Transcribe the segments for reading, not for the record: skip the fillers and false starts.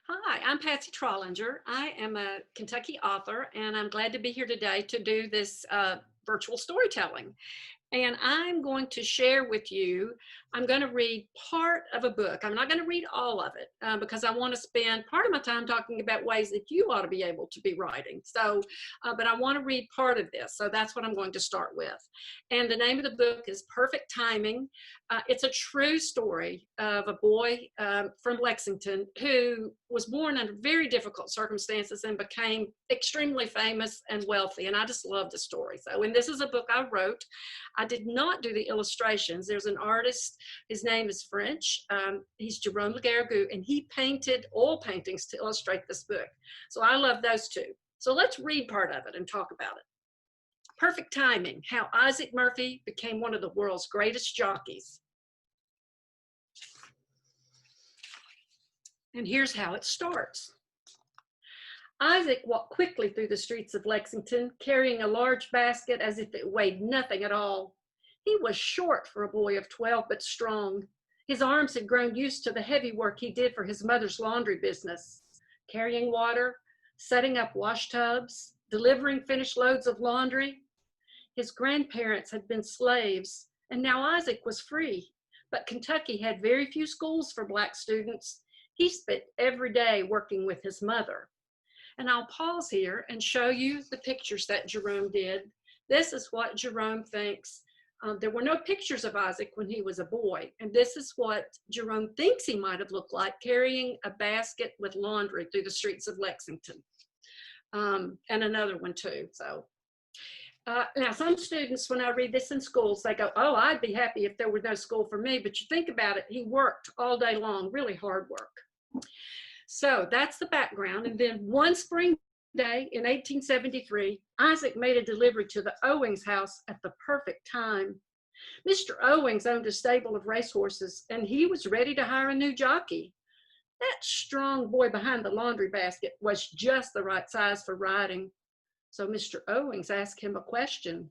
Hi, I'm Patsi Trollinger. I am a Kentucky author, and I'm glad to be here today to do this virtual storytelling. And I'm going to share with you, I'm going to read part of a book. I'm not going to read all of it because I want to spend part of my time talking about ways that you ought to be able to be writing. But I want to read part of this. So that's what I'm going to start with. And the name of the book is Perfect Timing. It's a true story of a boy from Lexington who was born under very difficult circumstances and became extremely famous and wealthy. And I just love the story. And this is a book I wrote. I did not do the illustrations. There's an artist, his name is French. He's Jerome Legarrigou, and he painted oil paintings to illustrate this book. So I love those two. So let's read part of it and talk about it. Perfect Timing, How Isaac Murphy Became One of the World's Greatest Jockeys. And here's how it starts. Isaac walked quickly through the streets of Lexington, carrying a large basket as if it weighed nothing at all. He was short for a boy of 12, but strong. His arms had grown used to the heavy work he did for his mother's laundry business, carrying water, setting up wash tubs, delivering finished loads of laundry. His grandparents had been slaves, and now Isaac was free. But Kentucky had very few schools for Black students. He spent every day working with his mother. And I'll pause here and show you the pictures that Jerome did. This is what Jerome thinks. There were no pictures of Isaac when he was a boy. And this is what Jerome thinks he might have looked like, carrying a basket with laundry through the streets of Lexington. And another one too. Now some students, when I read this in schools, they go, oh, I'd be happy if there were no school for me. But you think about it, he worked all day long, really hard work. So that's the background. And then one spring day in 1873, Isaac made a delivery to the Owings house at the perfect time. Mr. Owings owned a stable of racehorses, and he was ready to hire a new jockey. That strong boy behind the laundry basket was just the right size for riding. So Mr. Owings asked him a question.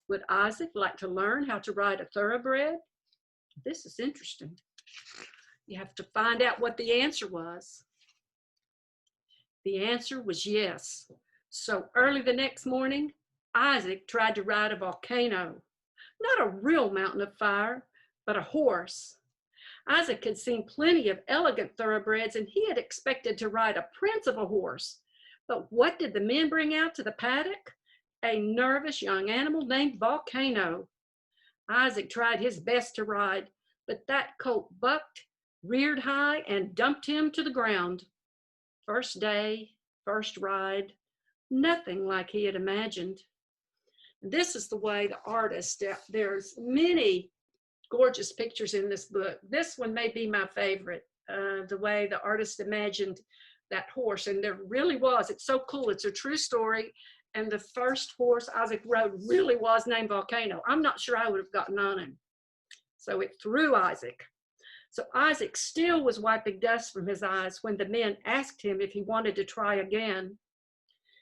Would Isaac like to learn how to ride a thoroughbred? This is interesting. You have to find out what the answer was. The answer was yes. So early the next morning, Isaac tried to ride a volcano. Not a real mountain of fire, but a horse. Isaac had seen plenty of elegant thoroughbreds, and he had expected to ride a prince of a horse. But what did the men bring out to the paddock? A nervous young animal named Volcano. Isaac tried his best to ride, but that colt bucked, reared high, and dumped him to the ground. First day, first ride, nothing like he had imagined. This is the way the artist, there's many gorgeous pictures in this book. This one may be my favorite, the way the artist imagined that horse. And there really was, it's so cool. It's a true story. And the first horse Isaac rode really was named Volcano. I'm not sure I would have gotten on him. So it threw Isaac. So Isaac still was wiping dust from his eyes when the men asked him if he wanted to try again.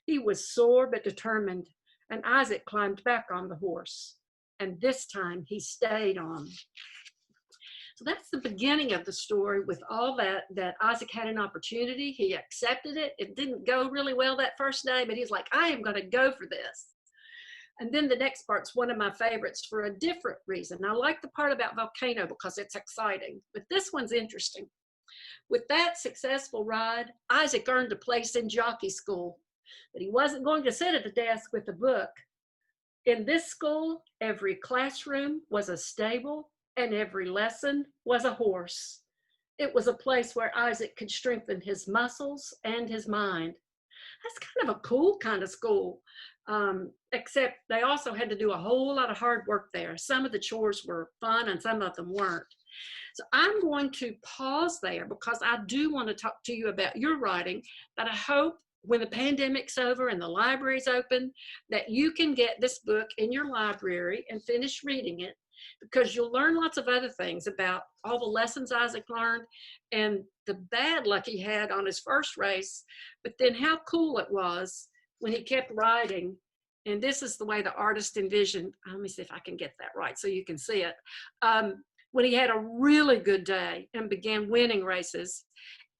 He was sore but determined, and Isaac climbed back on the horse. And this time he stayed on. So that's the beginning of the story with all that Isaac had an opportunity. He accepted it. It didn't go really well that first day, but he's like, I am going to go for this. And then the next part's one of my favorites for a different reason. I like the part about Volcano because it's exciting, but this one's interesting. With that successful ride, Isaac earned a place in Jockey School, but he wasn't going to sit at a desk with a book. In this school, every classroom was a stable and every lesson was a horse. It was a place where Isaac could strengthen his muscles and his mind. That's kind of a cool kind of school. Except they also had to do a whole lot of hard work there. Some of the chores were fun and some of them weren't. So I'm going to pause there because I do want to talk to you about your writing, that I hope when the pandemic's over and the library's open, that you can get this book in your library and finish reading it, because you'll learn lots of other things about all the lessons Isaac learned and the bad luck he had on his first race, but then how cool it was when he kept riding. And this is the way the artist envisioned, let me see if I can get that right so you can see it. When he had a really good day and began winning races,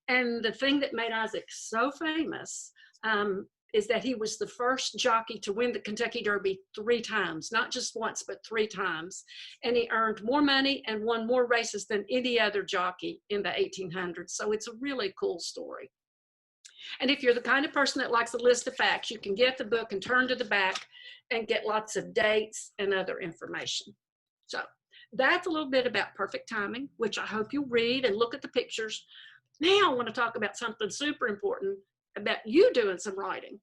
And the thing that made Isaac so famous is that he was the first jockey to win the Kentucky Derby 3 times, not just once, but 3 times. And he earned more money and won more races than any other jockey in the 1800s. So it's a really cool story. And if you're the kind of person that likes a list of facts, you can get the book and turn to the back and get lots of dates and other information. So that's a little bit about perfect timing, which I hope you read and look at the pictures. Now I want to talk about something super important about you doing some writing.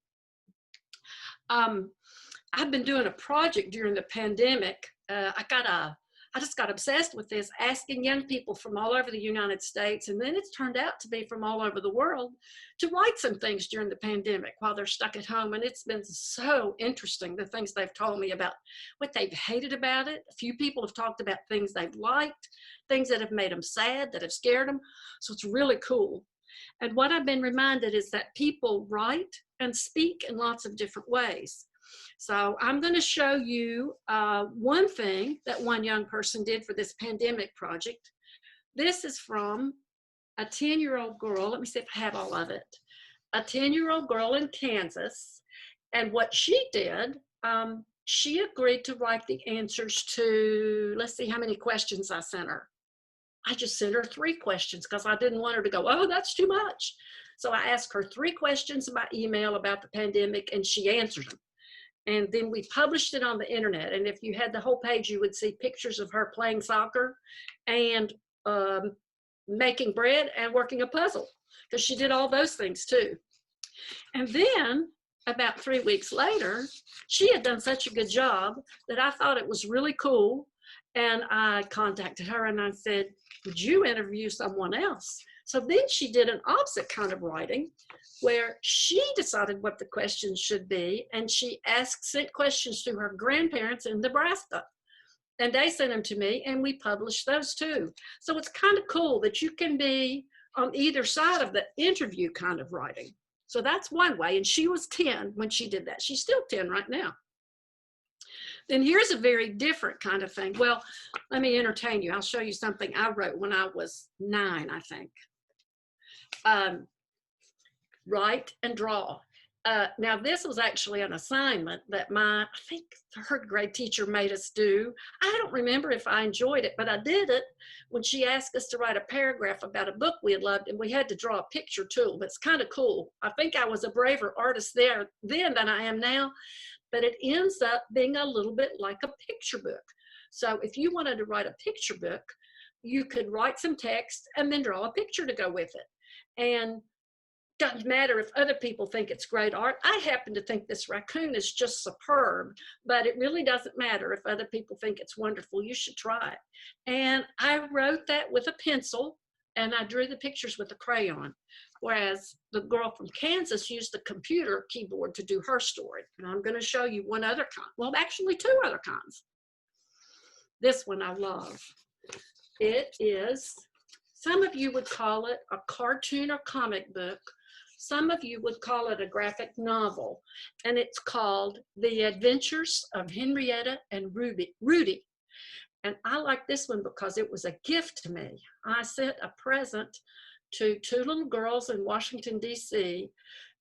I've been doing a project during the pandemic. I just got obsessed with this, asking young people from all over the United States, and then it's turned out to be from all over the world, to write some things during the pandemic while they're stuck at home. And it's been so interesting, the things they've told me about what they've hated about it. A few people have talked about things they've liked, things that have made them sad, that have scared them. So it's really cool. And what I've been reminded is that people write and speak in lots of different ways. So I'm going to show you one thing that one young person did for this pandemic project. This is from a 10-year-old girl. Let me see if I have all of it. A 10-year-old girl in Kansas. And what she did, she agreed to write the answers to, let's see how many questions I sent her. I just sent her 3 questions because I didn't want her to go, oh, that's too much. So I asked her 3 questions by email about the pandemic, and she answered them. And then we published it on the internet. And if you had the whole page, you would see pictures of her playing soccer and making bread and working a puzzle, because she did all those things too. And then about 3 weeks later, she had done such a good job that I thought it was really cool. And I contacted her and I said, would you interview someone else? So then she did an opposite kind of writing where she decided what the questions should be, and she sent questions to her grandparents in Nebraska. And they sent them to me, and we published those too. So it's kind of cool that you can be on either side of the interview kind of writing. So that's one way, and she was 10 when she did that. She's still 10 right now. Then here's a very different kind of thing. Well, let me entertain you. I'll show you something I wrote when I was 9, I think. Write and draw. Now this was actually an assignment that I think 3rd grade teacher made us do. I don't remember if I enjoyed it, but I did it when she asked us to write a paragraph about a book we had loved, and we had to draw a picture too. But it's kind of cool. I think I was a braver artist there then than I am now, but it ends up being a little bit like a picture book. So if you wanted to write a picture book, you could write some text and then draw a picture to go with it. And doesn't matter if other people think it's great art. I happen to think this raccoon is just superb, but it really doesn't matter if other people think it's wonderful. You should try it. And I wrote that with a pencil, and I drew the pictures with a crayon, whereas the girl from Kansas used the computer keyboard to do her story. And I'm going to show you one other kind. Well, actually 2 other kinds. This one I love. It is, some of you would call it a cartoon or comic book. Some of you would call it a graphic novel, and it's called The Adventures of Henrietta and Rudy. And I like this one because it was a gift to me. I sent a present to 2 little girls in Washington, D.C.,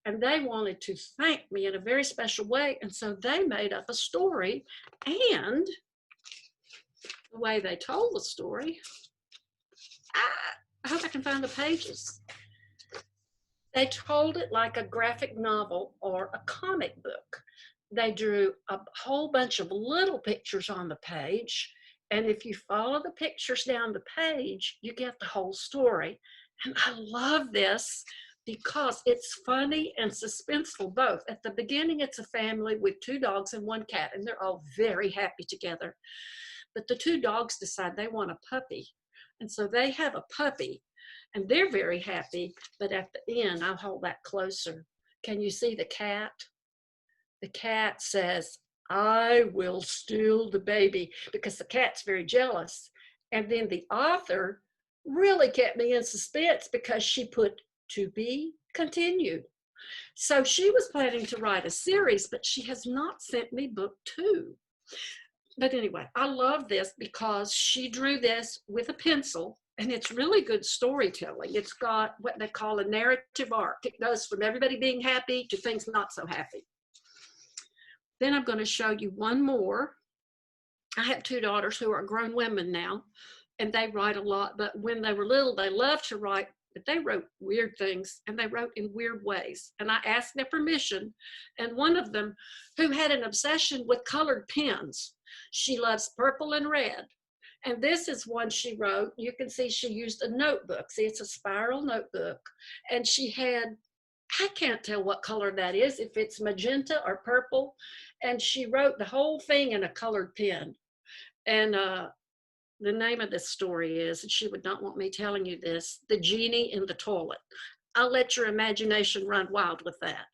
and they wanted to thank me in a very special way, and so they made up a story. And the way they told the story, I hope I can find the pages. They told it like a graphic novel or a comic book. They drew a whole bunch of little pictures on the page, and if you follow the pictures down the page, you get the whole story. And I love this because it's funny and suspenseful both. At the beginning, it's a family with 2 dogs and 1 cat, and they're all very happy together. But the 2 dogs decide they want a puppy, and so they have a puppy. And they're very happy, but at the end, I'll hold that closer. Can you see the cat? The cat says, I will steal the baby, because the cat's very jealous. And then the author really kept me in suspense because she put to be continued. So she was planning to write a series, but she has not sent me book 2. But anyway, I love this because she drew this with a pencil, And it's really good storytelling. It's got what they call a narrative arc. It goes from everybody being happy to things not so happy. Then I'm going to show you one more. I have two daughters who are grown women now, and they write a lot. But when they were little, they loved to write, but they wrote weird things, and they wrote in weird ways. And I asked their permission. And one of them, who had an obsession with colored pens, she loves purple and red. And this is one she wrote. You can see she used a notebook. See, it's a spiral notebook. And she had, I can't tell what color that is, if it's magenta or purple. And she wrote the whole thing in a colored pen. And the name of this story is, and she would not want me telling you this, The Genie in the Toilet. I'll let your imagination run wild with that.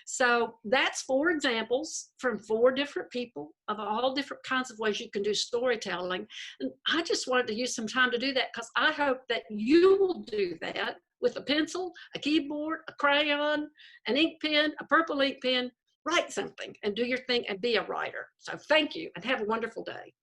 So that's 4 examples from 4 different people of all different kinds of ways you can do storytelling. And I just wanted to use some time to do that because I hope that you will do that with a pencil, a keyboard, a crayon, an ink pen, a purple ink pen. Write something and do your thing and be a writer. So thank you and have a wonderful day.